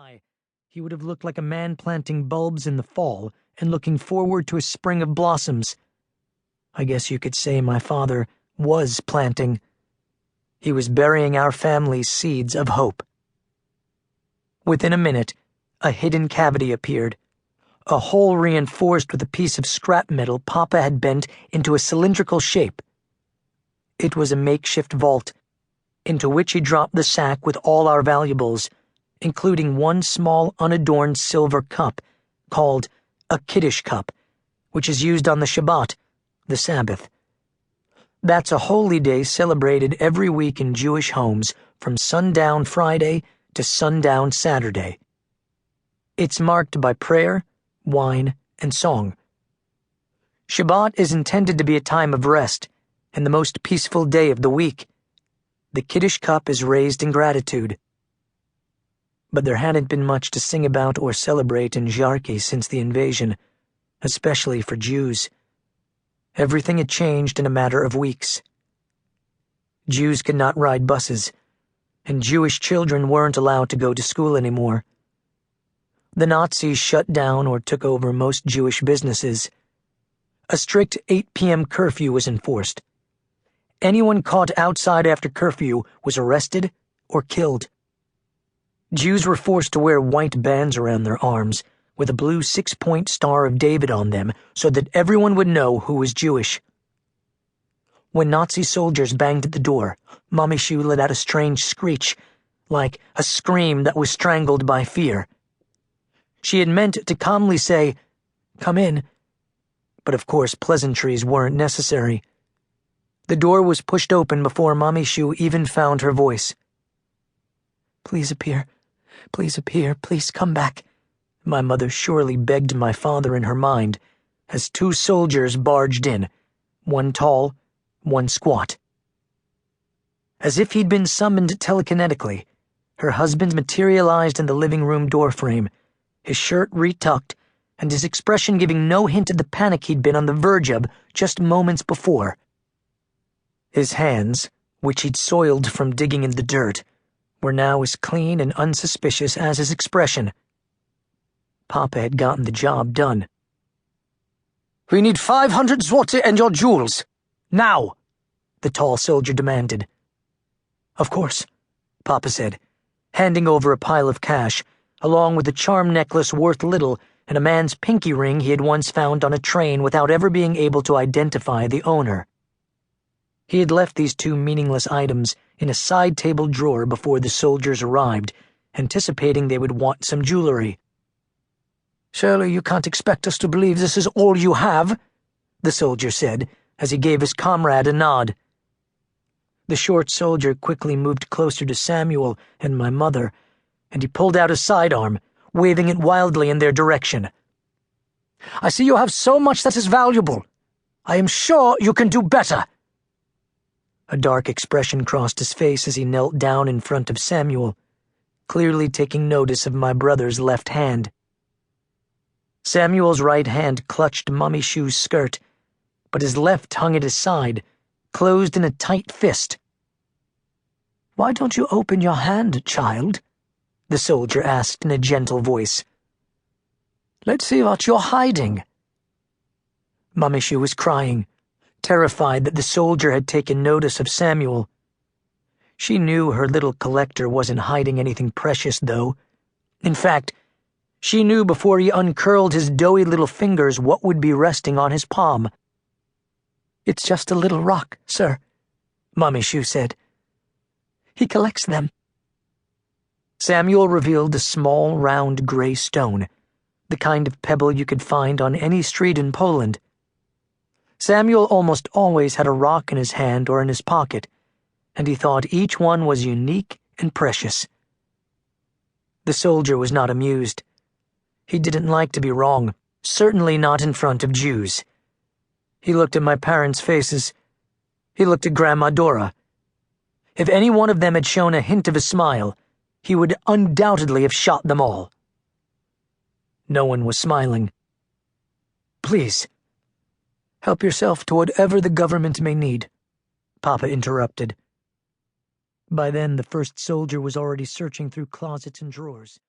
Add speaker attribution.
Speaker 1: eye, he would have looked like a man planting bulbs in the fall and looking forward to a spring of blossoms. I guess you could say my father was planting. He was burying our family's seeds of hope. Within a minute, a hidden cavity appeared, a hole reinforced with a piece of scrap metal Papa had bent into a cylindrical shape. It was a makeshift vault, into which he dropped the sack with all our valuables, including one small unadorned silver cup, called a kiddush cup, which is used on the Shabbat, the Sabbath. That's a holy day celebrated every week in Jewish homes from sundown Friday to sundown Saturday. It's marked by prayer, wine, and song. Shabbat is intended to be a time of rest and the most peaceful day of the week. The Kiddush cup is raised in gratitude. But there hadn't been much to sing about or celebrate in Zarki since the invasion, especially for Jews. Everything had changed in a matter of weeks. Jews could not ride buses, and Jewish children weren't allowed to go to school anymore. The Nazis shut down or took over most Jewish businesses. A strict 8 p.m. curfew was enforced. Anyone caught outside after curfew was arrested or killed. Jews were forced to wear white bands around their arms with a blue 6-point Star of David on them so that everyone would know who was Jewish. When Nazi soldiers banged at the door, Mommy Shu let out a strange screech, like a scream that was strangled by fear. She had meant to calmly say, "Come in," but of course pleasantries weren't necessary. The door was pushed open before Mommy Shu even found her voice. "Please appear, please come back," my mother surely begged my father in her mind, as 2 soldiers barged in, one tall, one squat. As if he'd been summoned telekinetically, her husband materialized in the living room doorframe, his shirt retucked, and his expression giving no hint of the panic he'd been on the verge of just moments before. His hands, which he'd soiled from digging in the dirt, were now as clean and unsuspicious as his expression. Papa had gotten the job done. "We need 500 zloty and your jewels. Now!" the tall soldier demanded. "Of course," Papa said, handing over a pile of cash, along with a charm necklace worth little and a man's pinky ring he had once found on a train without ever being able to identify the owner. He had left these 2 meaningless items in a side-table drawer before the soldiers arrived, anticipating they would want some jewelry. "Surely you can't expect us to believe this is all you have," the soldier said, as he gave his comrade a nod. The short soldier quickly moved closer to Samuel and my mother, and he pulled out a sidearm, waving it wildly in their direction. "I see you have so much that is valuable. I am sure you can do better." A dark expression crossed his face as he knelt down in front of Samuel, clearly taking notice of my brother's left hand. Samuel's right hand clutched Mommy Shu's skirt, but his left hung at his side, closed in a tight fist. "Why don't you open your hand, child?" the soldier asked in a gentle voice. "Let's see what you're hiding." Mommy Shu was crying, terrified that the soldier had taken notice of Samuel. She knew her little collector wasn't hiding anything precious, though. In fact, she knew before he uncurled his doughy little fingers what would be resting on his palm. "It's just a little rock, sir," Mommy Shu said. "He collects them." Samuel revealed a small, round gray stone, the kind of pebble you could find on any street in Poland. Samuel almost always had a rock in his hand or in his pocket, and he thought each one was unique and precious. The soldier was not amused. He didn't like to be wrong, certainly not in front of Jews. He looked at my parents' faces. He looked at Grandma Dora. If any one of them had shown a hint of a smile, he would undoubtedly have shot them all. No one was smiling. "Please, help yourself to whatever the government may need," Papa interrupted. By then, the first soldier was already searching through closets and drawers.